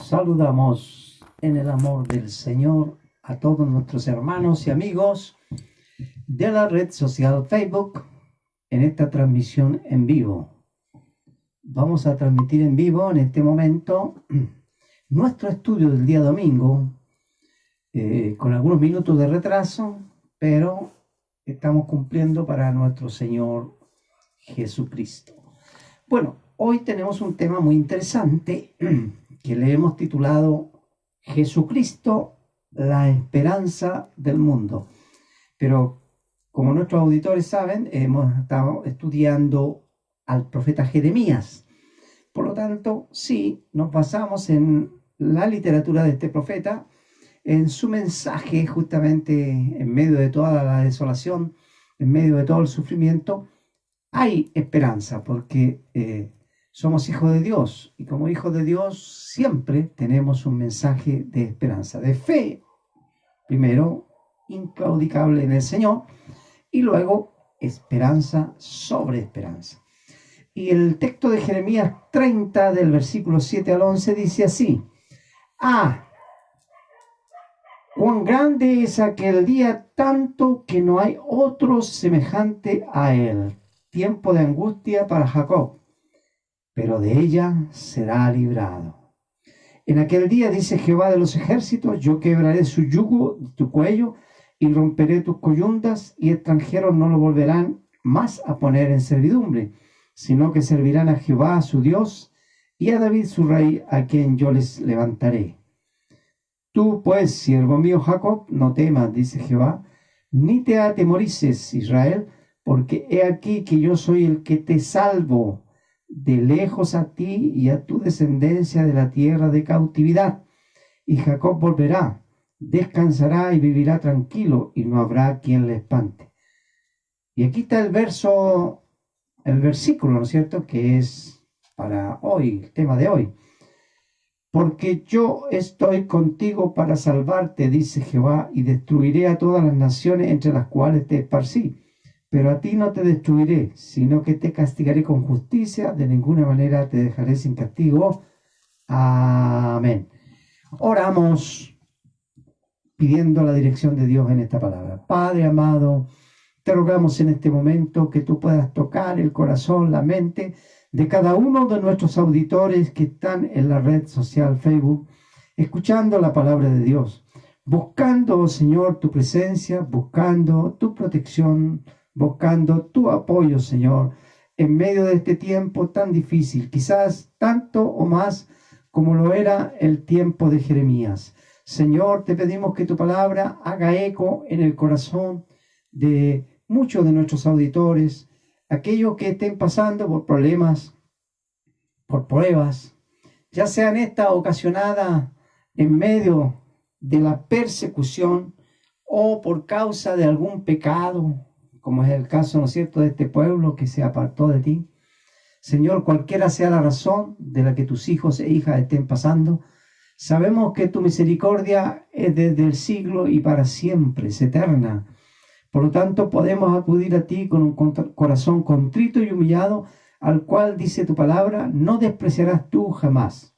Saludamos en el amor del Señor a todos nuestros hermanos y amigos de la red social Facebook en esta transmisión en vivo. Vamos a transmitir en vivo en este momento nuestro estudio del día domingo, con algunos minutos de retraso, pero estamos cumpliendo para nuestro Señor Jesucristo. Bueno, hoy tenemos un tema muy interesante que le hemos titulado Jesucristo, la esperanza del mundo. Pero como nuestros auditores saben, hemos estado estudiando al profeta Jeremías. Por lo tanto, sí, nos basamos en la literatura de este profeta, en su mensaje justamente en medio de toda la desolación, en medio de todo el sufrimiento. Hay esperanza porque somos hijos de Dios, y como hijos de Dios siempre tenemos un mensaje de esperanza, de fe, primero inclaudicable en el Señor, y luego esperanza sobre esperanza. Y el texto de Jeremías 30 del versículo 7 al 11 dice así: cuán grande es aquel día, tanto que no hay otro semejante a él, tiempo de angustia para Jacob, pero de ella será librado. En aquel día, dice Jehová de los ejércitos, yo quebraré su yugo de tu cuello y romperé tus coyundas, y extranjeros no lo volverán más a poner en servidumbre, sino que servirán a Jehová su Dios y a David su rey, a quien yo les levantaré. Tú pues, siervo mío Jacob, no temas, dice Jehová, ni te atemorices, Israel, porque he aquí que yo soy el que te salvo de lejos a ti y a tu descendencia de la tierra de cautividad. Y Jacob volverá, descansará y vivirá tranquilo, y no habrá quien le espante. Y aquí está el versículo, ¿no es cierto?, que es para hoy, el tema de hoy. Porque yo estoy contigo para salvarte, dice Jehová, y destruiré a todas las naciones entre las cuales te esparcí. Pero a ti no te destruiré, sino que te castigaré con justicia, de ninguna manera te dejaré sin castigo. Amén. Oramos pidiendo la dirección de Dios en esta palabra. Padre amado, te rogamos en este momento que tú puedas tocar el corazón, la mente de cada uno de nuestros auditores que están en la red social Facebook, escuchando la palabra de Dios, buscando, Señor, tu presencia, buscando tu protección, buscando tu apoyo, Señor, en medio de este tiempo tan difícil, quizás tanto o más como lo era el tiempo de Jeremías. Señor, te pedimos que tu palabra haga eco en el corazón de muchos de nuestros auditores, aquellos que estén pasando por problemas, por pruebas, ya sean estas ocasionadas en medio de la persecución o por causa de algún pecado, como es el caso, ¿no es cierto?, de este pueblo que se apartó de ti. Señor, cualquiera sea la razón de la que tus hijos e hijas estén pasando, sabemos que tu misericordia es desde el siglo y para siempre, es eterna. Por lo tanto, podemos acudir a ti con un corazón contrito y humillado, al cual, dice tu palabra, no despreciarás tú jamás.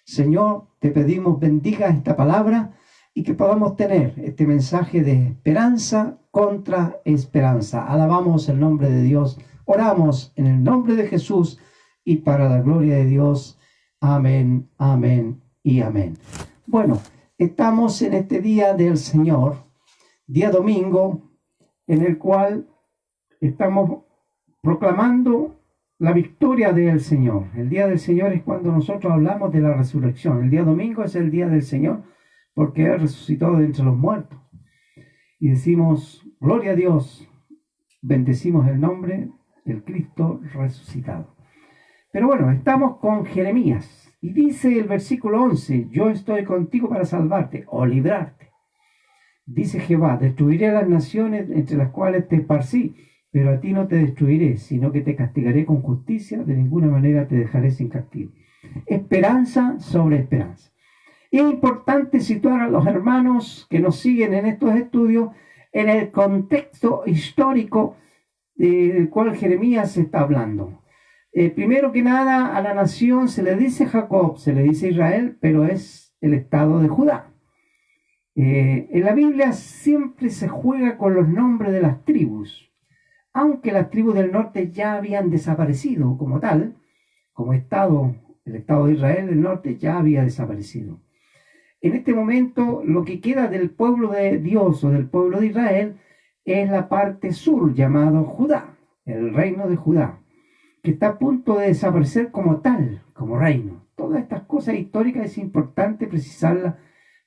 Señor, te pedimos bendiga esta palabra y que podamos tener este mensaje de esperanza contra esperanza. Alabamos el nombre de Dios. Oramos en el nombre de Jesús y para la gloria de Dios. Amén, amén y amén. Bueno, estamos en este día del Señor, día domingo, en el cual estamos proclamando la victoria del Señor. El día del Señor es cuando nosotros hablamos de la resurrección. El día domingo es el día del Señor porque Él resucitó de entre los muertos. Y decimos, gloria a Dios, bendecimos el nombre del Cristo resucitado. Pero bueno, estamos con Jeremías. Y dice el versículo 11, yo estoy contigo para salvarte o librarte. Dice Jehová, destruiré las naciones entre las cuales te esparcí, pero a ti no te destruiré, sino que te castigaré con justicia, de ninguna manera te dejaré sin castigo. Esperanza sobre esperanza. Es importante situar a los hermanos que nos siguen en estos estudios en el contexto histórico del cual Jeremías está hablando. Primero que nada, a la nación se le dice Jacob, se le dice Israel, pero es el estado de Judá. En la Biblia siempre se juega con los nombres de las tribus, aunque las tribus del norte ya habían desaparecido como tal, como estado, el estado de Israel del norte ya había desaparecido. En este momento, lo que queda del pueblo de Dios o del pueblo de Israel es la parte sur, llamado Judá, el reino de Judá, que está a punto de desaparecer como tal, como reino. Todas estas cosas históricas es importante precisarlas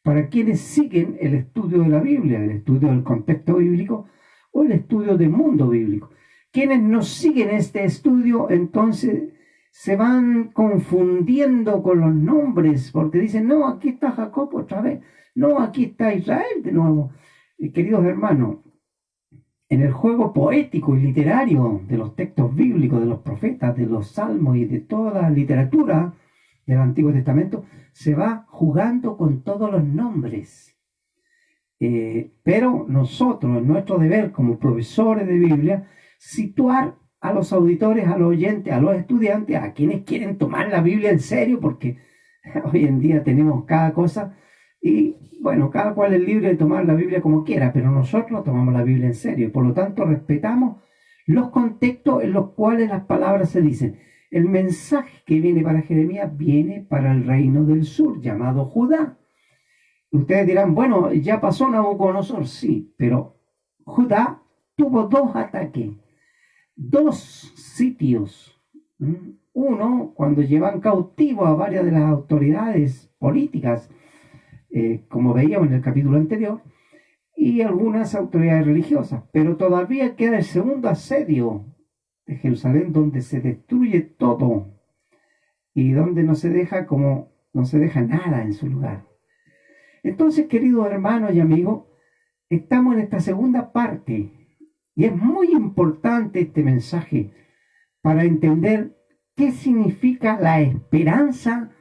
para quienes siguen el estudio de la Biblia, el estudio del contexto bíblico o el estudio del mundo bíblico. Quienes no siguen este estudio, entonces se van confundiendo con los nombres, porque dicen, no, aquí está Jacob otra vez, no, aquí está Israel de nuevo. Queridos hermanos, en el juego poético y literario de los textos bíblicos, de los profetas, de los salmos y de toda la literatura del Antiguo Testamento, se va jugando con todos los nombres. Pero nosotros, en nuestro deber como profesores de Biblia, situar a los auditores, a los oyentes, a los estudiantes, a quienes quieren tomar la Biblia en serio, porque hoy en día tenemos cada cosa y bueno, cada cual es libre de tomar la Biblia como quiera, pero nosotros tomamos la Biblia en serio y por lo tanto respetamos los contextos en los cuales las palabras se dicen. El mensaje que viene para Jeremías viene para el reino del sur, llamado Judá. Ustedes dirán, bueno, ya pasó Nabucodonosor, sí, pero Judá tuvo dos ataques, dos sitios. Uno, cuando llevan cautivo a varias de las autoridades políticas, como veíamos en el capítulo anterior, y algunas autoridades religiosas. Pero todavía queda el segundo asedio de Jerusalén, donde se destruye todo y donde no se deja nada en su lugar. Entonces, queridos hermanos y amigos, estamos en esta segunda parte y es muy importante este mensaje para entender qué significa la esperanza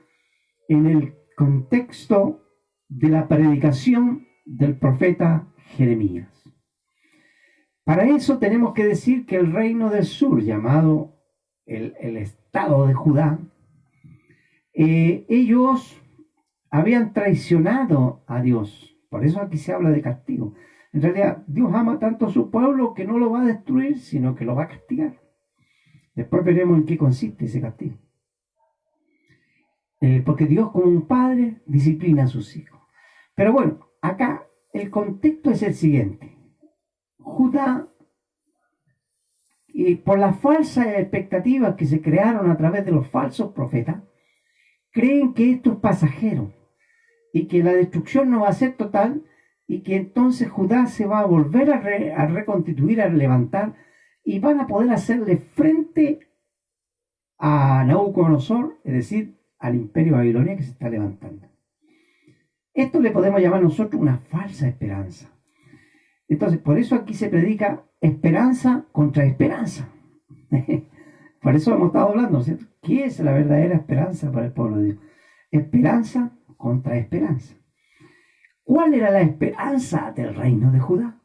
en el contexto de la predicación del profeta Jeremías. Para eso tenemos que decir que el reino del sur, llamado el estado de Judá, ellos habían traicionado a Dios. Por eso aquí se habla de castigo. En realidad, Dios ama tanto a su pueblo que no lo va a destruir, sino que lo va a castigar. Después veremos en qué consiste ese castigo. Porque Dios, como un padre, disciplina a sus hijos. Pero bueno, acá el contexto es el siguiente. Judá, por las falsas expectativas que se crearon a través de los falsos profetas, creen que esto es pasajero y que la destrucción no va a ser total y que entonces Judá se va a volver a reconstituir, a levantar y van a poder hacerle frente a Nabucodonosor, es decir, al imperio babilonio que se está levantando. Esto le podemos llamar nosotros una falsa esperanza. Entonces, por eso aquí se predica esperanza contra esperanza. Por eso hemos estado hablando, ¿cierto? ¿Qué es la verdadera esperanza para el pueblo de Dios? Esperanza contra esperanza. ¿Cuál era la esperanza del reino de Judá?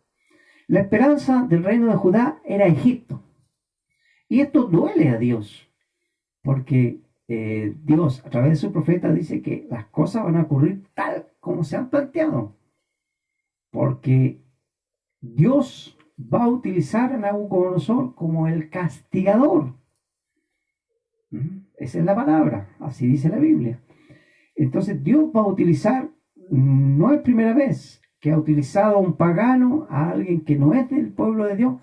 La esperanza del reino de Judá era Egipto. Y esto duele a Dios, porque Dios, a través de su profeta, dice que las cosas van a ocurrir tal como se han planteado. Porque Dios va a utilizar a Nabucodonosor como el castigador. Esa es la palabra, así dice la Biblia. Entonces Dios va a utilizar, no es primera vez que ha utilizado a un pagano, a alguien que no es del pueblo de Dios,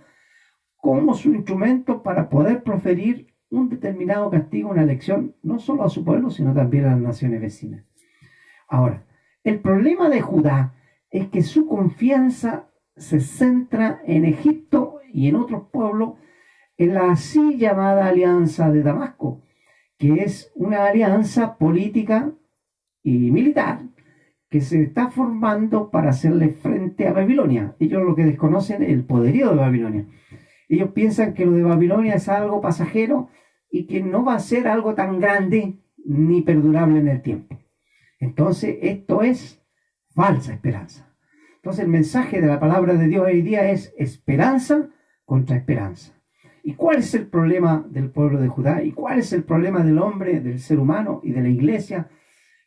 como su instrumento para poder proferir un determinado castigo, una lección, no solo a su pueblo, sino también a las naciones vecinas. Ahora, el problema de Judá es que su confianza se centra en Egipto y en otros pueblos, en la así llamada alianza de Damasco, que es una alianza política y militar que se está formando para hacerle frente a Babilonia. Ellos lo que desconocen es el poderío de Babilonia. Ellos piensan que lo de Babilonia es algo pasajero y que no va a ser algo tan grande ni perdurable en el tiempo. Entonces, esto es falsa esperanza. Entonces, el mensaje de la palabra de Dios hoy día es esperanza contra esperanza. ¿Y cuál es el problema del pueblo de Judá? ¿Y cuál es el problema del hombre, del ser humano y de la iglesia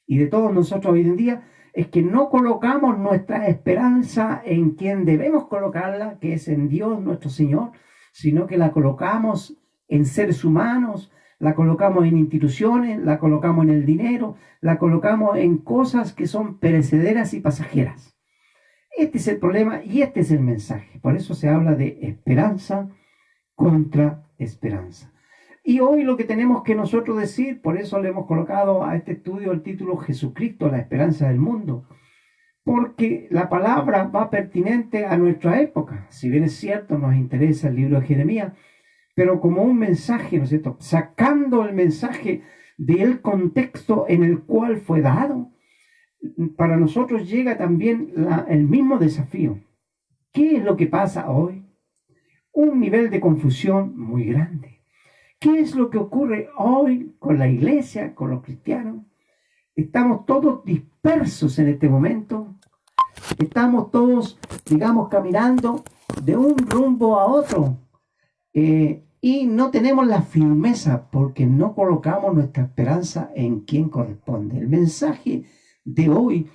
y de todos nosotros hoy en día? Es que no colocamos nuestra esperanza en quien debemos colocarla, que es en Dios nuestro Señor, sino que la colocamos en seres humanos, la colocamos en instituciones, la colocamos en el dinero, la colocamos en cosas que son perecederas y pasajeras. Este es el problema y este es el mensaje. Por eso se habla de esperanza contra esperanza. Y hoy lo que tenemos que nosotros decir, por eso le hemos colocado a este estudio el título Jesucristo, la esperanza del mundo, porque la palabra va pertinente a nuestra época. Si bien es cierto, nos interesa el libro de Jeremías, pero como un mensaje, ¿no es cierto? Sacando el mensaje del contexto en el cual fue dado, para nosotros llega también el mismo desafío. ¿Qué es lo que pasa hoy? Un nivel de confusión muy grande. ¿Qué es lo que ocurre hoy con la iglesia, con los cristianos? Estamos todos dispersos en este momento. Estamos todos, digamos, caminando de un rumbo a otro. Y no tenemos la firmeza porque no colocamos nuestra esperanza en quien corresponde. El mensaje de hoy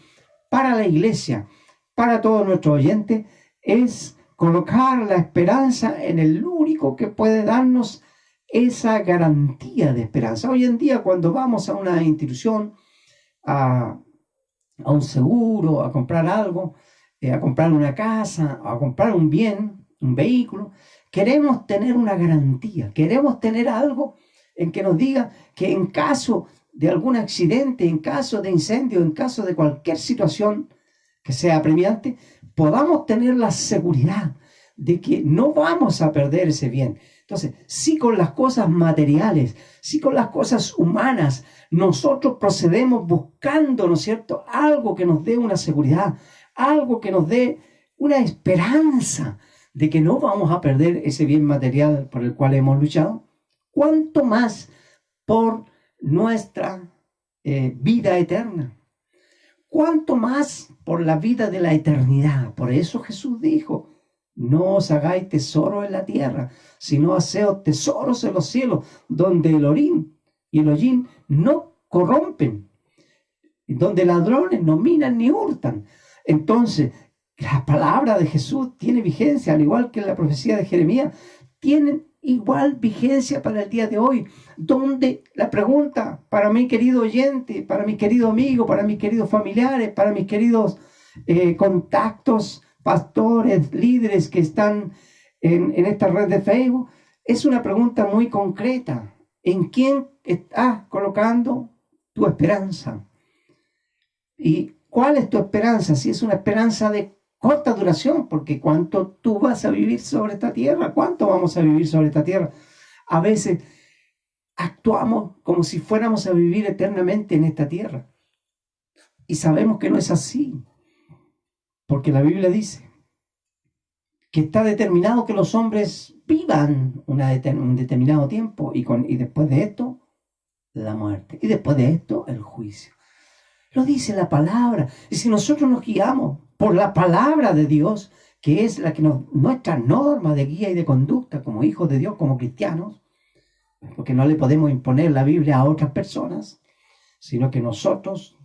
para la iglesia, para todos nuestros oyentes, es colocar la esperanza en el único que puede darnos esa garantía de esperanza. Hoy en día, cuando vamos a una institución, a un seguro, a comprar algo, a comprar una casa, a comprar un bien, un vehículo, queremos tener una garantía, queremos tener algo en que nos diga que en caso de algún accidente, en caso de incendio, en caso de cualquier situación que sea apremiante, podamos tener la seguridad de que no vamos a perder ese bien. Entonces, si con las cosas materiales, si con las cosas humanas, nosotros procedemos buscando, ¿no es cierto?, algo que nos dé una seguridad, algo que nos dé una esperanza de que no vamos a perder ese bien material por el cual hemos luchado, ¿cuánto más por nuestra vida eterna? ¿Cuánto más por la vida de la eternidad? Por eso Jesús dijo, no os hagáis tesoro en la tierra, sino haceos tesoros en los cielos, donde el orín y el hollín no corrompen, donde ladrones no minan ni hurtan. Entonces, la palabra de Jesús tiene vigencia, al igual que la profecía de Jeremías, tienen igual vigencia para el día de hoy, donde la pregunta para mi querido oyente, para mi querido amigo, para mis queridos familiares, para mis queridos contactos, pastores, líderes que están en esta red de Facebook, es una pregunta muy concreta. ¿En quién estás colocando tu esperanza? ¿Y cuál es tu esperanza? Si es una esperanza de corta duración, porque ¿cuánto tú vas a vivir sobre esta tierra? ¿Cuánto vamos a vivir sobre esta tierra? A veces actuamos como si fuéramos a vivir eternamente en esta tierra. Y sabemos que no es así, porque la Biblia dice que está determinado que los hombres vivan un determinado tiempo y después de esto, la muerte. Y después de esto, el juicio. Lo dice la palabra. Y si nosotros nos guiamos por la palabra de Dios, que es la que nuestra norma de guía y de conducta como hijos de Dios, como cristianos, porque no le podemos imponer la Biblia a otras personas, sino que nosotros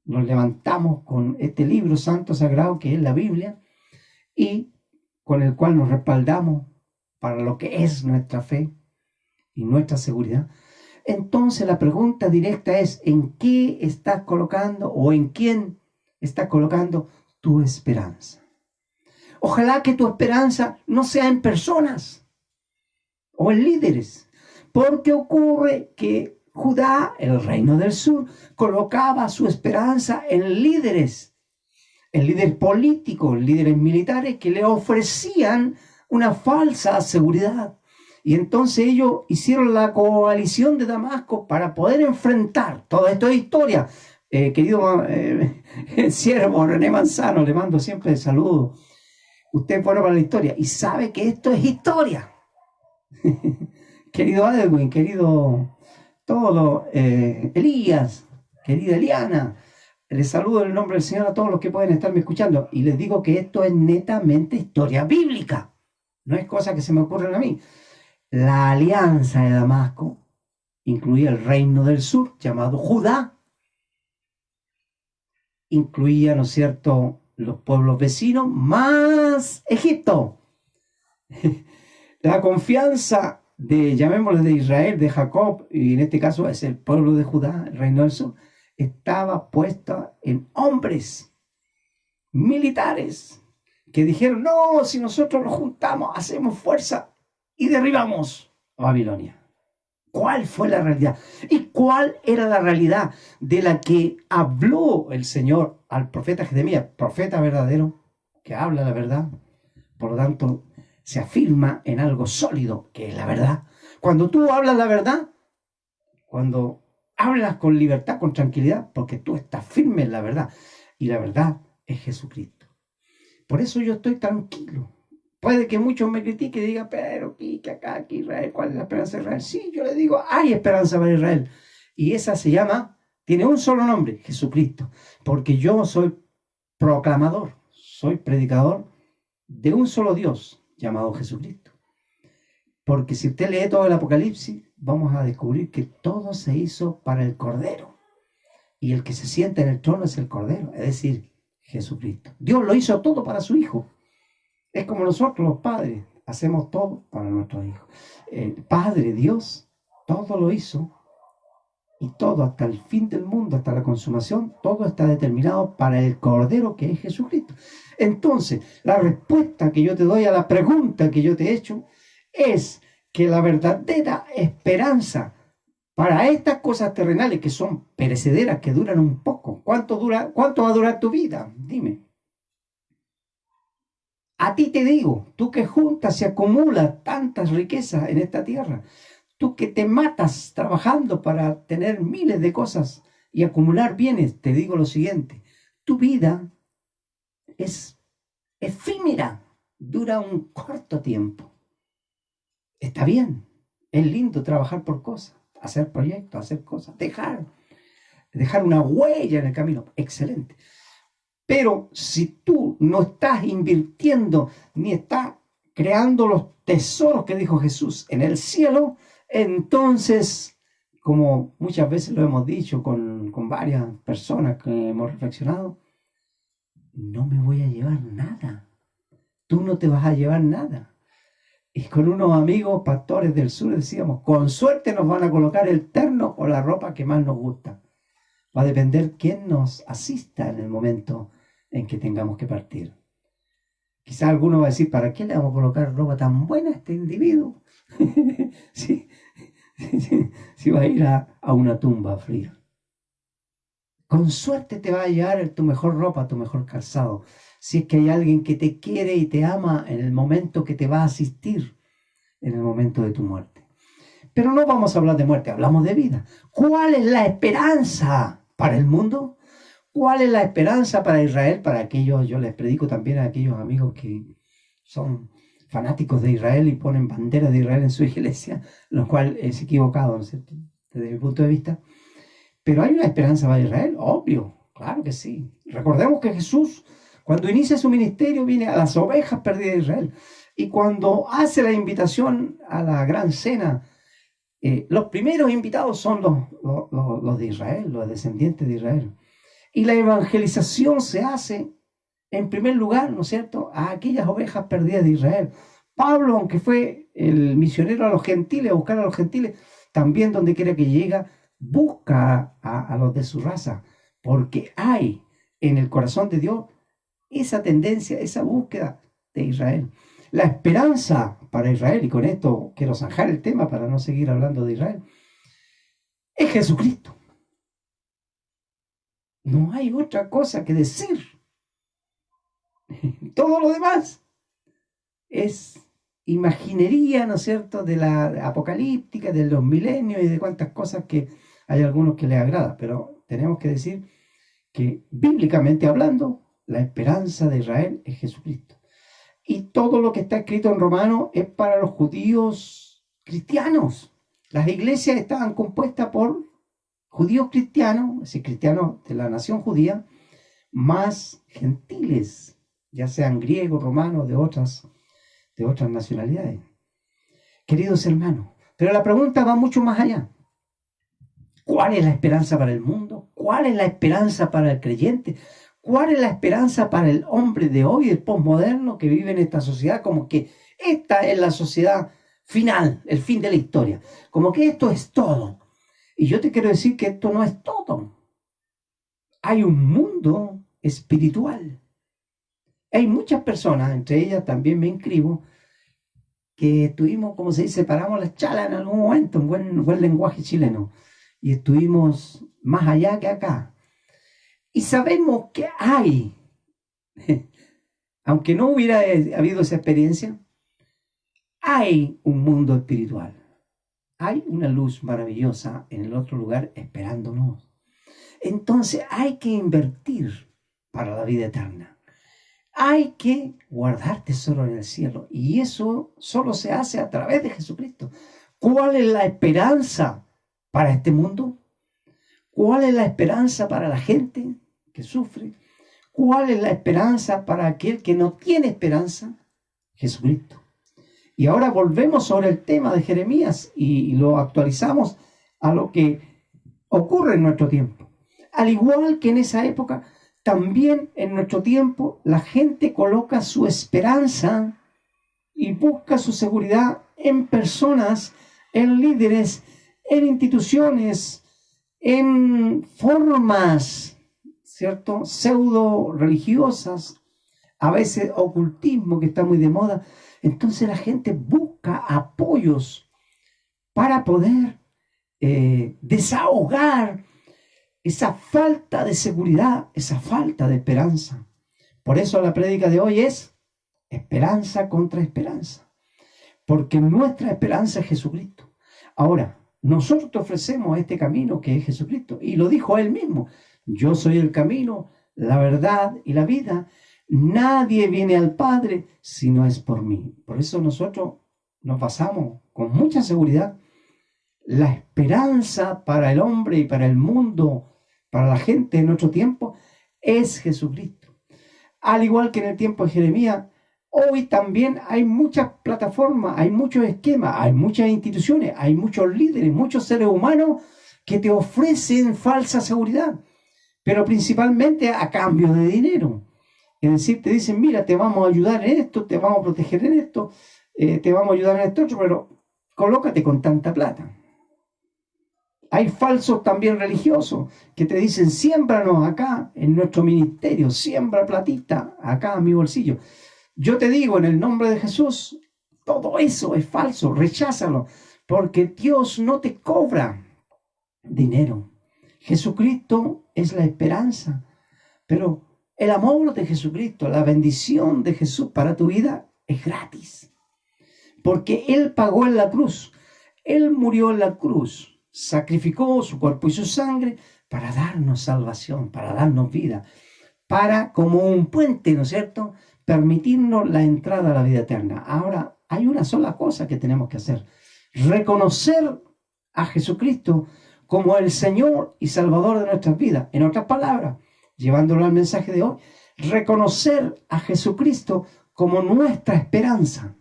nos levantamos con este libro santo sagrado que es la Biblia y con el cual nos respaldamos para lo que es nuestra fe y nuestra seguridad. Entonces la pregunta directa es, ¿en qué estás colocando o en quién estás colocando tu esperanza? Ojalá que tu esperanza no sea en personas o en líderes, porque ocurre que Judá, el reino del sur, colocaba su esperanza en líderes políticos, líderes militares que le ofrecían una falsa seguridad. Y entonces ellos hicieron la coalición de Damasco para poder enfrentar. Todo esto es historia. Querido siervo René Manzano, le mando siempre el saludo. Usted es bueno para la historia y sabe que esto es historia. Querido Edwin, querido todo, Elías, querida Eliana, les saludo en el nombre del Señor a todos los que pueden estarme escuchando. Y les digo que esto es netamente historia bíblica. No es cosa que se me ocurra a mí. La alianza de Damasco incluía el reino del sur, llamado Judá, incluía, ¿no es cierto?, los pueblos vecinos, más Egipto. La confianza de, llamémosle, de Israel, de Jacob, y en este caso es el pueblo de Judá, el reino del sur, estaba puesta en hombres militares que dijeron, no, si nosotros nos juntamos, hacemos fuerza y derribamos a Babilonia. ¿Cuál fue la realidad? ¿Y cuál era la realidad de la que habló el Señor al profeta Jeremías, profeta verdadero, que habla la verdad? Por lo tanto, se afirma en algo sólido, que es la verdad. Cuando tú hablas la verdad, cuando hablas con libertad, con tranquilidad, porque tú estás firme en la verdad, y la verdad es Jesucristo. Por eso yo estoy tranquilo. Puede que muchos me critiquen y digan, pero que acá, que Israel, ¿cuál es la esperanza de Israel? Sí, yo le digo, hay esperanza para Israel. Y esa se llama, tiene un solo nombre, Jesucristo. Porque yo soy proclamador, soy predicador de un solo Dios llamado Jesucristo. Porque si usted lee todo el Apocalipsis, vamos a descubrir que todo se hizo para el Cordero. Y el que se sienta en el trono es el Cordero, es decir, Jesucristo. Dios lo hizo todo para su Hijo. Es como nosotros los padres, hacemos todo para nuestros hijos. El Padre, Dios, todo lo hizo y todo hasta el fin del mundo, hasta la consumación, todo está determinado para el Cordero que es Jesucristo. Entonces, la respuesta que yo te doy a la pregunta que yo te he hecho es que la verdadera esperanza para estas cosas terrenales que son perecederas, que duran un poco, ¿cuánto va a durar tu vida? Dime. A ti te digo, tú que juntas y acumulas tantas riquezas en esta tierra, tú que te matas trabajando para tener miles de cosas y acumular bienes, te digo lo siguiente, tu vida es efímera, dura un corto tiempo. Está bien, es lindo trabajar por cosas, hacer proyectos, hacer cosas, dejar una huella en el camino, excelente. Pero si tú no estás invirtiendo ni estás creando los tesoros que dijo Jesús en el cielo, entonces, como muchas veces lo hemos dicho con varias personas que hemos reflexionado, no me voy a llevar nada. Tú no te vas a llevar nada. Y con unos amigos pastores del sur decíamos, con suerte nos van a colocar el terno o la ropa que más nos gusta. Va a depender quién nos asista en el momento en que tengamos que partir. Quizás alguno va a decir, ¿para qué le vamos a colocar ropa tan buena a este individuo? Sí, si va a ir a una tumba fría. Con suerte te va a llevar tu mejor ropa, tu mejor calzado. Si es que hay alguien que te quiere y te ama en el momento que te va a asistir, en el momento de tu muerte. Pero no vamos a hablar de muerte, hablamos de vida. ¿Cuál es la esperanza para el mundo? ¿Cuál es la esperanza para Israel? Para aquellos, yo les predico también a aquellos amigos que son fanáticos de Israel y ponen bandera de Israel en su iglesia, lo cual es equivocado, ¿no es cierto?, desde mi punto de vista. Pero hay una esperanza para Israel, obvio, claro que sí. Recordemos que Jesús, cuando inicia su ministerio, viene a las ovejas perdidas de Israel. Y cuando hace la invitación a la gran cena, los primeros invitados son los de Israel, los descendientes de Israel. Y la evangelización se hace, en primer lugar, ¿no es cierto?, a aquellas ovejas perdidas de Israel. Pablo, aunque fue el misionero a los gentiles, a buscar a los gentiles, también donde quiera que llega, busca a los de su raza, porque hay en el corazón de Dios esa tendencia, esa búsqueda de Israel. La esperanza para Israel, y con esto quiero zanjar el tema para no seguir hablando de Israel, es Jesucristo. No hay otra cosa que decir. Todo lo demás es imaginería, ¿no es cierto?, de la apocalíptica, de los milenios y de cuantas cosas que hay algunos que les agrada. Pero tenemos que decir que bíblicamente hablando, la esperanza de Israel es Jesucristo. Y todo lo que está escrito en Romanos es para los judíos cristianos. Las iglesias estaban compuestas por judíos cristianos, es decir, cristianos de la nación judía, más gentiles, ya sean griegos, romanos, de otras nacionalidades. queridos hermanos. Pero la pregunta va mucho más allá. ¿Cuál es la esperanza para el mundo? ¿Cuál es la esperanza para el creyente? ¿Cuál es la esperanza para el hombre de hoy, el posmoderno que vive en esta sociedad? Como que esta es la sociedad final, el fin de la historia. Como que esto es todo. Y yo te quiero decir que esto no es todo. Hay un mundo espiritual. Hay muchas personas, entre ellas también me inscribo, que estuvimos, como se dice, paramos las chalas en algún momento, en buen lenguaje chileno, y estuvimos más allá que acá. Y sabemos que hay, aunque no hubiera habido esa experiencia, hay un mundo espiritual. Hay una luz maravillosa en el otro lugar esperándonos. Entonces hay que invertir para la vida eterna. Hay que guardar tesoro en el cielo. Y eso solo se hace a través de Jesucristo. ¿Cuál es la esperanza para este mundo? ¿Cuál es la esperanza para la gente que sufre? ¿Cuál es la esperanza para aquel que no tiene esperanza? Jesucristo. Y ahora volvemos sobre el tema de Jeremías y lo actualizamos a lo que ocurre en nuestro tiempo. Al igual que en esa época, también en nuestro tiempo la gente coloca su esperanza y busca su seguridad en personas, en líderes, en instituciones, en formas, ¿cierto? Pseudo religiosas, a veces ocultismo que está muy de moda. Entonces la gente busca apoyos para poder desahogar esa falta de seguridad, esa falta de esperanza. Por eso la prédica de hoy es esperanza contra esperanza, porque nuestra esperanza es Jesucristo. Ahora, nosotros te ofrecemos este camino que es Jesucristo, y lo dijo él mismo: yo soy el camino, la verdad y la vida. Nadie viene al Padre si no es por mí. Por eso nosotros nos basamos con mucha seguridad. La esperanza para el hombre y para el mundo, para la gente en nuestro tiempo, es Jesucristo. Al igual que en el tiempo de Jeremías, hoy también hay muchas plataformas, hay muchos esquemas, hay muchas instituciones, hay muchos líderes, muchos seres humanos que te ofrecen falsa seguridad, pero principalmente a cambio de dinero. Es decir, te dicen: mira, te vamos a ayudar en esto, te vamos a proteger en esto, te vamos a ayudar en esto otro, pero colócate con tanta plata. Hay falsos también religiosos que te dicen: siémbranos acá en nuestro ministerio, siembra platita acá en mi bolsillo. Yo te digo, en el nombre de Jesús, todo eso es falso, recházalo, porque Dios no te cobra dinero. Jesucristo es la esperanza, pero el amor de Jesucristo, la bendición de Jesús para tu vida es gratis, porque Él pagó en la cruz, Él murió en la cruz, sacrificó su cuerpo y su sangre para darnos salvación, para darnos vida, para, como un puente, ¿no es cierto?, permitirnos la entrada a la vida eterna. Ahora, hay una sola cosa que tenemos que hacer: reconocer a Jesucristo como el Señor y Salvador de nuestras vidas. En otras palabras, llevándolo al mensaje de hoy, reconocer a Jesucristo como nuestra esperanza.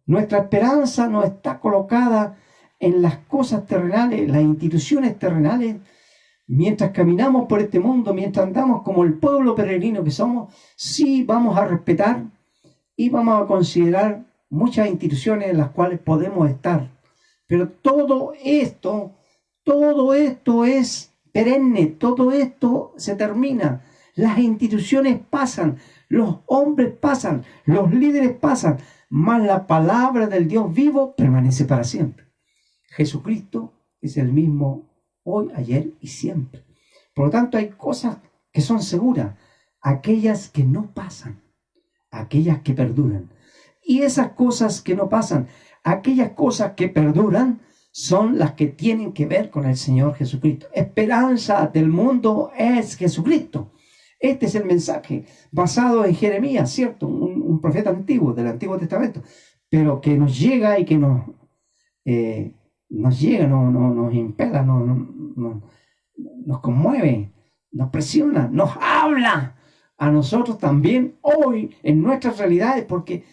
Nuestra esperanza no está colocada en las cosas terrenales, las instituciones terrenales. Mientras caminamos por este mundo, mientras andamos como el pueblo peregrino que somos, sí vamos a respetar y vamos a considerar muchas instituciones en las cuales podemos estar. Pero todo esto es perenne, todo esto se termina. Las instituciones pasan, los hombres pasan, los líderes pasan, mas la palabra del Dios vivo permanece para siempre. Jesucristo es el mismo hoy, ayer y siempre. Por lo tanto, hay cosas que son seguras, aquellas que no pasan, aquellas que perduran. Y esas cosas que no pasan, aquellas cosas que perduran, son las que tienen que ver con el Señor Jesucristo. Esperanza del mundo es Jesucristo. Este es el mensaje basado en Jeremías, ¿cierto? Un profeta antiguo, del Antiguo Testamento, pero que nos llega y que nos llega, nos impela, nos conmueve, nos presiona, nos habla a nosotros también hoy en nuestras realidades, porque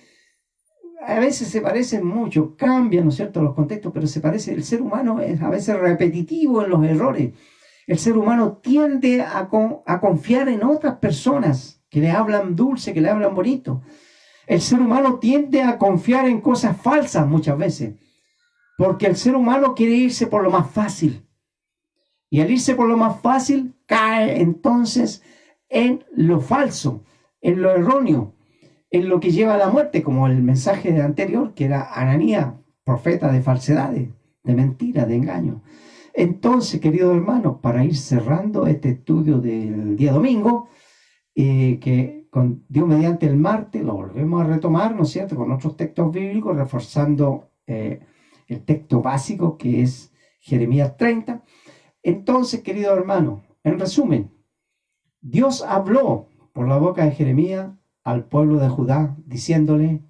a veces se parecen mucho, cambian, ¿no es cierto?, los contextos, pero se parece, el ser humano es a veces repetitivo en los errores. El ser humano tiende a confiar en otras personas que le hablan dulce, que le hablan bonito. El ser humano tiende a confiar en cosas falsas muchas veces, porque el ser humano quiere irse por lo más fácil. Y al irse por lo más fácil, cae entonces en lo falso, en lo erróneo, en lo que lleva a la muerte, como el mensaje anterior, que era Ananías, profeta de falsedades, de mentiras, de engaño. Entonces, queridos hermanos, para ir cerrando este estudio del día domingo, que con Dios mediante el martes lo volvemos a retomar, ¿no es cierto?, con otros textos bíblicos, reforzando el texto básico que es Jeremías 30. Entonces, queridos hermanos, en resumen, Dios habló por la boca de Jeremías al pueblo de Judá, diciéndole: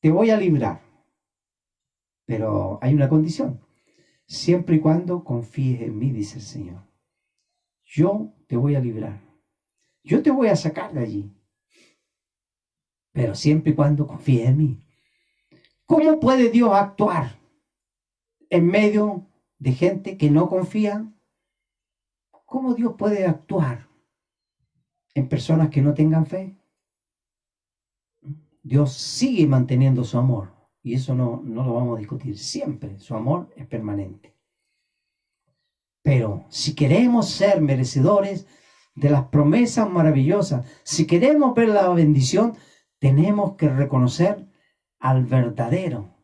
te voy a librar, pero hay una condición, siempre y cuando confíes en mí, dice el Señor. Yo te voy a librar, yo te voy a sacar de allí, pero siempre y cuando confíes en mí. ¿Cómo puede Dios actuar en medio de gente que no confía? ¿Cómo Dios puede actuar en personas que no tengan fe? Dios sigue manteniendo su amor, y eso no lo vamos a discutir. Siempre su amor es permanente. Pero si queremos ser merecedores de las promesas maravillosas, si queremos ver la bendición, tenemos que reconocer al verdadero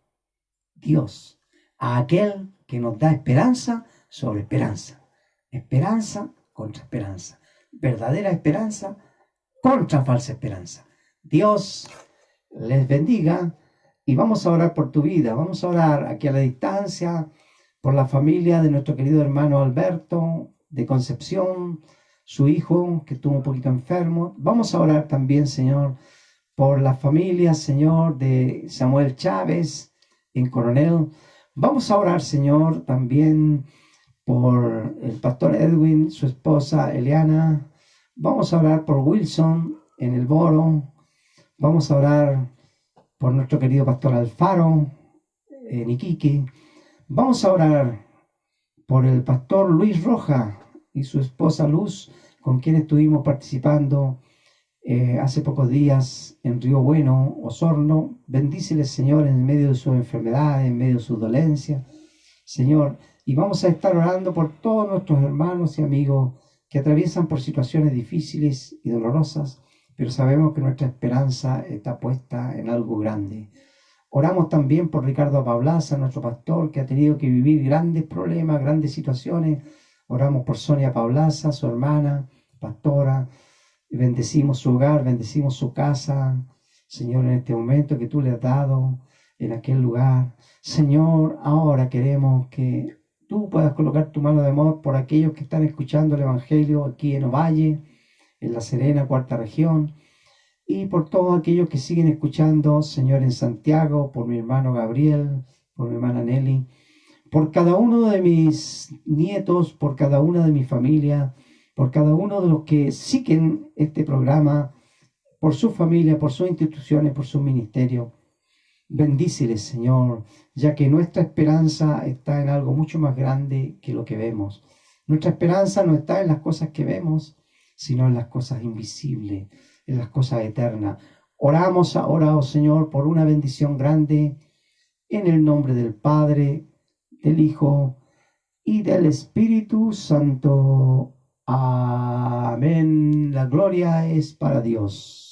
Dios, a aquel que nos da esperanza sobre esperanza, esperanza contra esperanza, verdadera esperanza contra falsa esperanza. Dios les bendiga, y vamos a orar por tu vida. Vamos a orar aquí a la distancia por la familia de nuestro querido hermano Alberto de Concepción, su hijo que estuvo un poquito enfermo. Vamos a orar también, Señor, por la familia, Señor, de Samuel Chávez en Coronel. Vamos a orar, Señor, también por el pastor Edwin, su esposa Eliana. Vamos a orar por Wilson en El Boro. Vamos a orar por nuestro querido pastor Alfaro en Iquique. Vamos a orar por el pastor Luis Roja y su esposa Luz, con quien estuvimos participando hace pocos días en Río Bueno, Osorno. Bendíceles, Señor, en medio de sus enfermedades, en medio de sus dolencias, Señor. Y vamos a estar orando por todos nuestros hermanos y amigos que atraviesan por situaciones difíciles y dolorosas, pero sabemos que nuestra esperanza está puesta en algo grande. Oramos también por Ricardo Pablaza, nuestro pastor, que ha tenido que vivir grandes problemas, grandes situaciones. Oramos por Sonia Pablaza, su hermana, pastora. Bendecimos su hogar, bendecimos su casa, Señor, en este momento que tú le has dado en aquel lugar. Señor, ahora queremos que tú puedas colocar tu mano de amor por aquellos que están escuchando el Evangelio aquí en Ovalle, en La Serena, cuarta región, y por todos aquellos que siguen escuchando, Señor, en Santiago, por mi hermano Gabriel, por mi hermana Nelly, por cada uno de mis nietos, por cada una de mi familia, por cada uno de los que siguen este programa, por su familia, por sus instituciones, por su ministerio. Bendíceles, Señor, ya que nuestra esperanza está en algo mucho más grande que lo que vemos. Nuestra esperanza no está en las cosas que vemos, sino en las cosas invisibles, en las cosas eternas. Oramos ahora, oh Señor, por una bendición grande en el nombre del Padre, del Hijo y del Espíritu Santo. Amén. La gloria es para Dios.